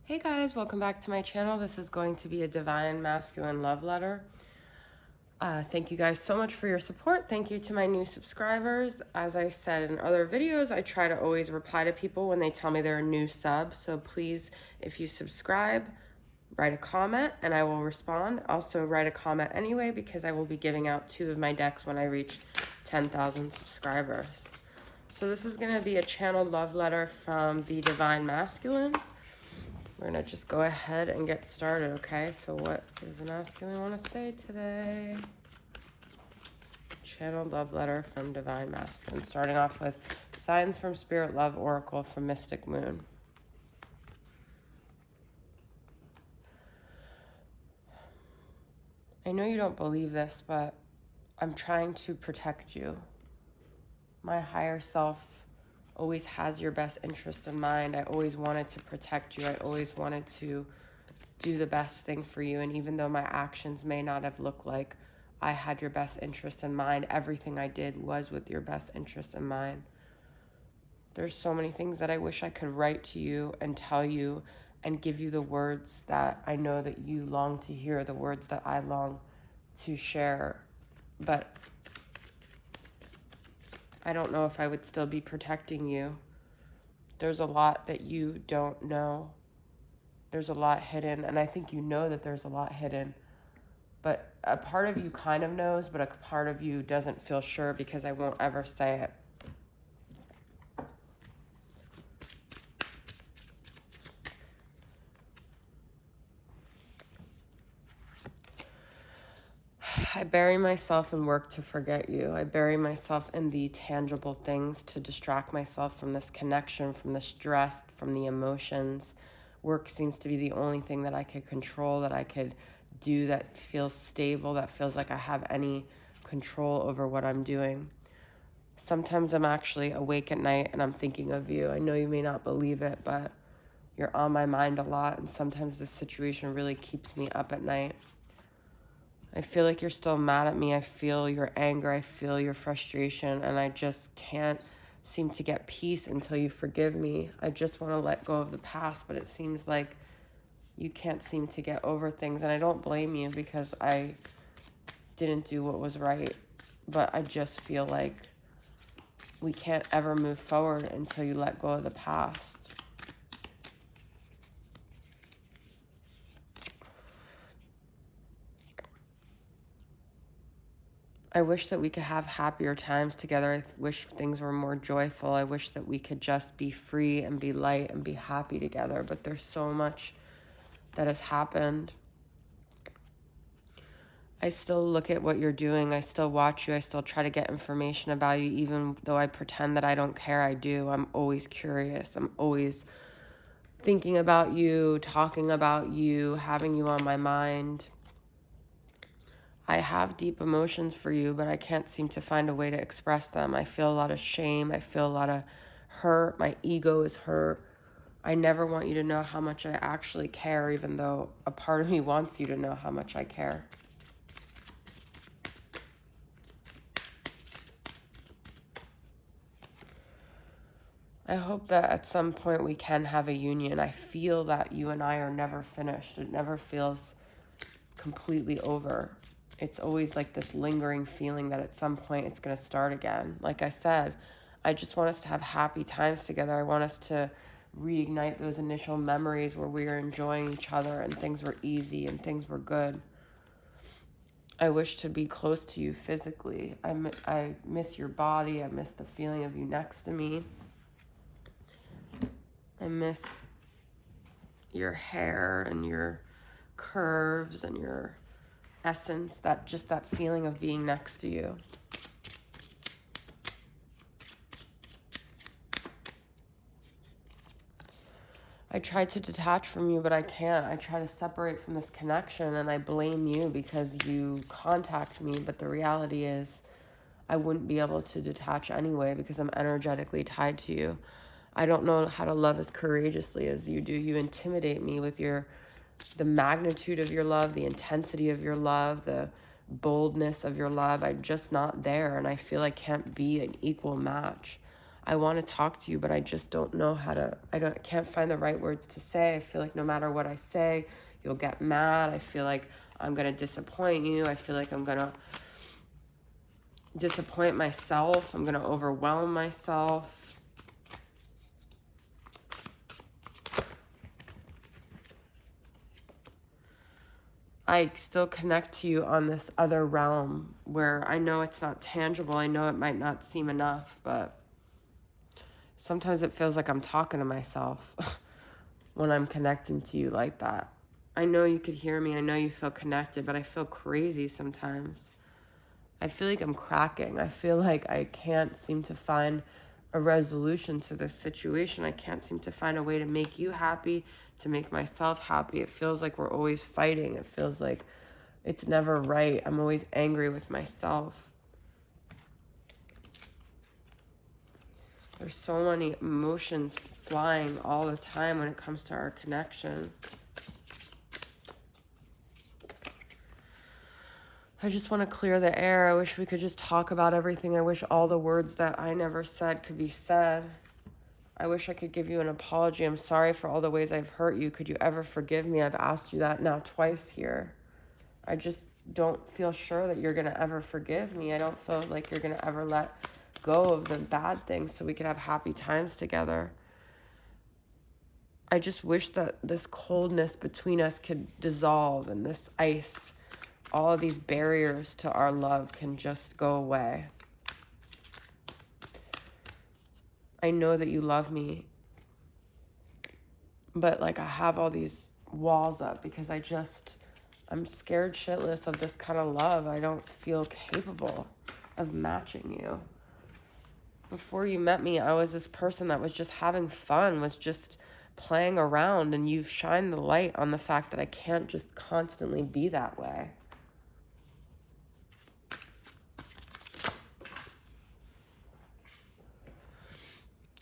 Hey guys, welcome back to my channel. This is going to be a divine masculine love letter. Thank you guys so much for your support. Thank you to my new subscribers. As I said in other videos, I try to always reply to people when they tell me they're a new sub. So please, if you subscribe, write a comment and I will respond. Also write a comment anyway because I will be giving out 2 of my decks when I reach 10,000 subscribers. So this is going to be a channeled love letter from the Divine Masculine. We're going to just go ahead and get started, okay? So what does the masculine want to say today? Channeled love letter from Divine Masculine. Starting off with Signs from Spirit Love Oracle from Mystic Moon. I know you don't believe this, but I'm trying to protect you. My higher self always has your best interest in mind. I always wanted to protect you. I always wanted to do the best thing for you. And even though my actions may not have looked like I had your best interest in mind, everything I did was with your best interest in mind. There's so many things that I wish I could write to you and tell you and give you the words that I know that you long to hear, the words that I long to share. But I don't know if I would still be protecting you. There's a lot that you don't know. There's a lot hidden, and I think you know that there's a lot hidden. But a part of you kind of knows, but a part of you doesn't feel sure because I won't ever say it. I bury myself in work to forget you. I bury myself in the tangible things to distract myself from this connection, from the stress, from the emotions. Work seems to be the only thing that I could control, that I could do, that feels stable, that feels like I have any control over what I'm doing. Sometimes I'm actually awake at night and I'm thinking of you. I know you may not believe it, but you're on my mind a lot, and sometimes this situation really keeps me up at night. I feel like you're still mad at me. I feel your anger. I feel your frustration, and I just can't seem to get peace until you forgive me. I just want to let go of the past, but it seems like you can't seem to get over things, and I don't blame you because I didn't do what was right, but I just feel like we can't ever move forward until you let go of the past. I wish that we could have happier times together. I wish things were more joyful. I wish that we could just be free and be light and be happy together. But there's so much that has happened. I still look at what you're doing. I still watch you. I still try to get information about you. Even though I pretend that I don't care, I do. I'm always curious. I'm always thinking about you, talking about you, having you on my mind. I have deep emotions for you, but I can't seem to find a way to express them. I feel a lot of shame. I feel a lot of hurt. My ego is hurt. I never want you to know how much I actually care, even though a part of me wants you to know how much I care. I hope that at some point we can have a union. I feel that you and I are never finished. It never feels completely over. It's always like this lingering feeling that at some point it's going to start again. Like I said, I just want us to have happy times together. I want us to reignite those initial memories where we were enjoying each other and things were easy and things were good. I wish to be close to you physically. I miss your body. I miss the feeling of you next to me. I miss your hair and your curves and your essence, that feeling of being next to you. I try to detach from you, but I can't. I try to separate from this connection, and I blame you because you contact me, but the reality is I wouldn't be able to detach anyway because I'm energetically tied to you. I don't know how to love as courageously as you do. You intimidate me with the magnitude of your love, the intensity of your love, the boldness of your love. I'm just not there, and I feel I can't be an equal match. I want to talk to you, but I just don't know how to, I can't find the right words to say. I feel like no matter what I say, you'll get mad. I feel like I'm going to disappoint you. I feel like I'm going to disappoint myself. I'm going to overwhelm myself. I still connect to you on this other realm where I know it's not tangible. I know it might not seem enough, but sometimes it feels like I'm talking to myself when I'm connecting to you like that. I know you could hear me. I know you feel connected, but I feel crazy sometimes. I feel like I'm cracking. I feel like I can't seem to find a resolution to this situation. I can't seem to find a way to make you happy, to make myself happy. It feels like we're always fighting. It feels like it's never right. I'm always angry with myself. There's so many emotions flying all the time when it comes to our connection. I just want to clear the air. I wish we could just talk about everything. I wish all the words that I never said could be said. I wish I could give you an apology. I'm sorry for all the ways I've hurt you. Could you ever forgive me? I've asked you that now twice here. I just don't feel sure that you're going to ever forgive me. I don't feel like you're going to ever let go of the bad things so we could have happy times together. I just wish that this coldness between us could dissolve, and this ice, all of these barriers to our love can just go away. I know that you love me, but like I have all these walls up because I'm scared shitless of this kind of love. I don't feel capable of matching you. Before you met me, I was this person that was just having fun, was just playing around, and you've shined the light on the fact that I can't just constantly be that way.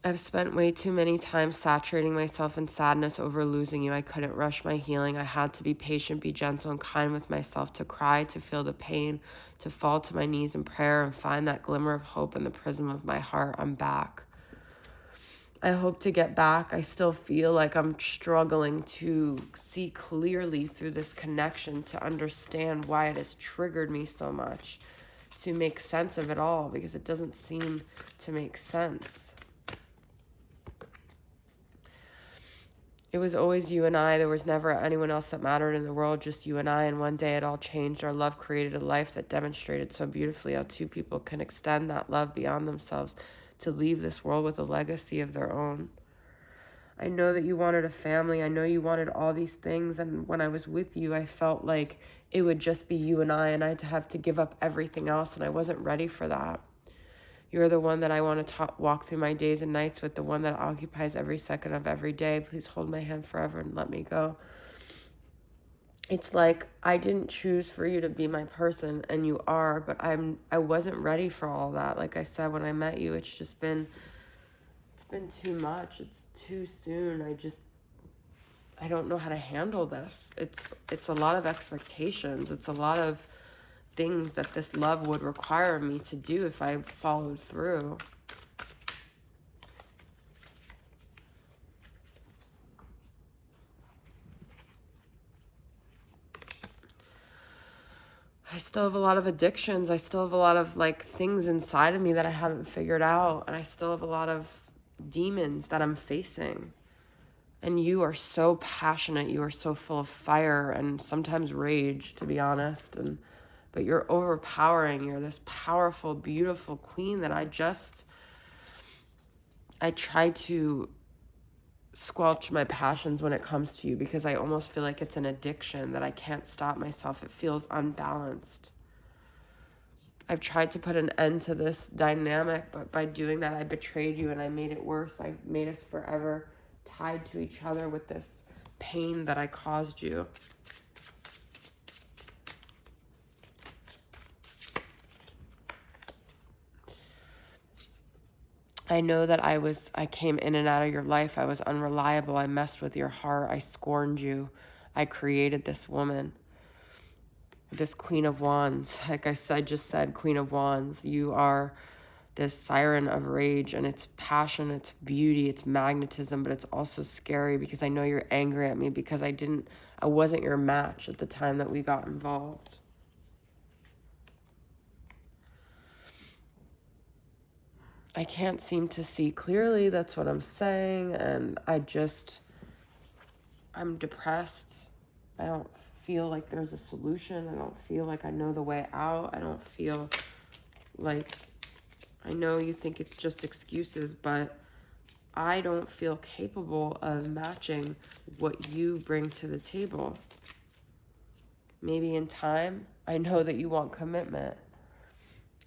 I've spent way too many times saturating myself in sadness over losing you. I couldn't rush my healing. I had to be patient, be gentle, and kind with myself, to cry, to feel the pain, to fall to my knees in prayer and find that glimmer of hope in the prism of my heart. I'm back. I hope to get back. I still feel like I'm struggling to see clearly through this connection, to understand why it has triggered me so much, to make sense of it all, because it doesn't seem to make sense. It was always you and I. There was never anyone else that mattered in the world, just you and I. And one day it all changed. Our love created a life that demonstrated so beautifully how two people can extend that love beyond themselves to leave this world with a legacy of their own. I know that you wanted a family. I know you wanted all these things. And when I was with you, I felt like it would just be you and I had to have to give up everything else. And I wasn't ready for that. You're the one that I want to walk through my days and nights with, the one that occupies every second of every day. Please hold my hand forever and let me go. It's like I didn't choose for you to be my person, and you are, but I wasn't ready for all that. Like I said, when I met you, it's been too much. It's too soon. I don't know how to handle this. It's a lot of expectations. It's a lot of things that this love would require me to do if I followed through. I still have a lot of addictions. I still have a lot of things inside of me that I haven't figured out. And I still have a lot of demons that I'm facing. And you are so passionate. You are so full of fire and sometimes rage, to be honest. But you're overpowering. You're this powerful, beautiful queen that I try to squelch my passions when it comes to you, because I almost feel like it's an addiction that I can't stop myself. It feels unbalanced. I've tried to put an end to this dynamic, but by doing that, I betrayed you and I made it worse. I made us forever tied to each other with this pain that I caused you. I know that I came in and out of your life. I was unreliable. I messed with your heart. I scorned you. I created this woman, this Queen of Wands. Like I just said, Queen of Wands. You are this siren of rage, and it's passion, it's beauty, it's magnetism, but it's also scary because I know you're angry at me because I wasn't your match at the time that we got involved. I can't seem to see clearly, that's what I'm saying, and I'm depressed. I don't feel like there's a solution. I don't feel like I know the way out. I don't feel like, I know you think it's just excuses, but I don't feel capable of matching what you bring to the table. Maybe in time. I know that you want commitment.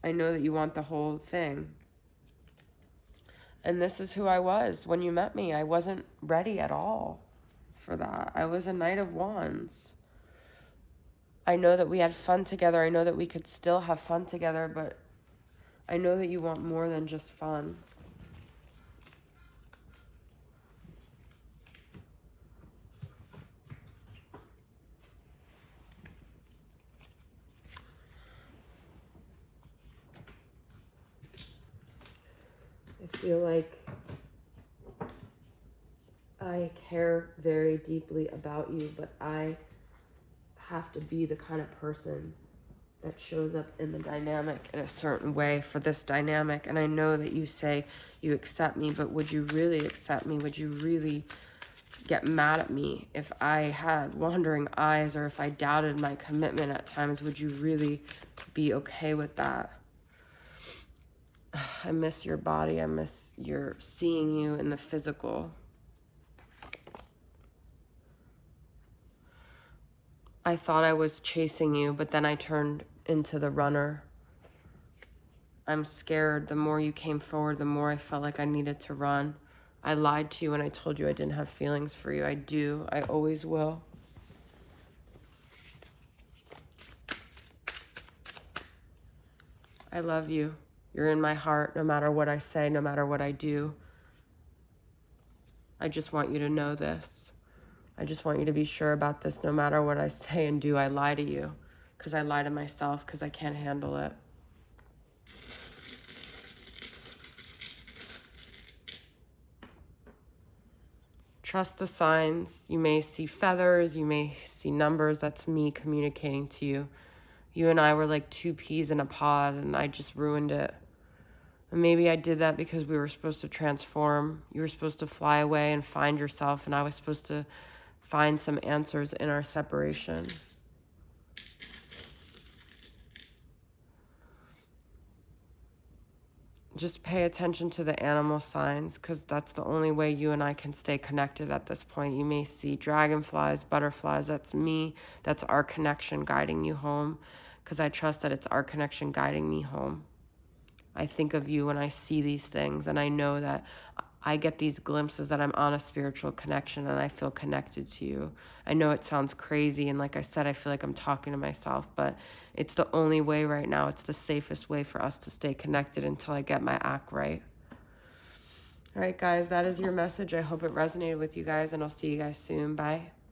I know that you want the whole thing. And this is who I was when you met me. I wasn't ready at all for that. I was a Knight of Wands. I know that we had fun together. I know that we could still have fun together, but I know that you want more than just fun. I feel like I care very deeply about you, but I have to be the kind of person that shows up in the dynamic in a certain way for this dynamic. And I know that you say you accept me, but would you really accept me? Would you really get mad at me if I had wandering eyes or if I doubted my commitment at times? Would you really be okay with that? I miss your body. I miss seeing you in the physical. I thought I was chasing you, but then I turned into the runner. I'm scared. The more you came forward, the more I felt like I needed to run. I lied to you when I told you I didn't have feelings for you. I do. I always will. I love you. You're in my heart no matter what I say, no matter what I do. I just want you to know this. I just want you to be sure about this. No matter what I say and do, I lie to you because I lie to myself because I can't handle it. Trust the signs. You may see feathers. You may see numbers. That's me communicating to you. You and I were like two peas in a pod, and I just ruined it. And maybe I did that because we were supposed to transform. You were supposed to fly away and find yourself, and I was supposed to find some answers in our separation. Just pay attention to the animal signs because that's the only way you and I can stay connected at this point. You may see dragonflies, butterflies. That's me. That's our connection guiding you home because I trust that it's our connection guiding me home. I think of you when I see these things, and I know that I get these glimpses that I'm on a spiritual connection and I feel connected to you. I know it sounds crazy, and like I said, I feel like I'm talking to myself, but it's the only way right now. It's the safest way for us to stay connected until I get my act right. All right, guys, that is your message. I hope it resonated with you guys, and I'll see you guys soon. Bye.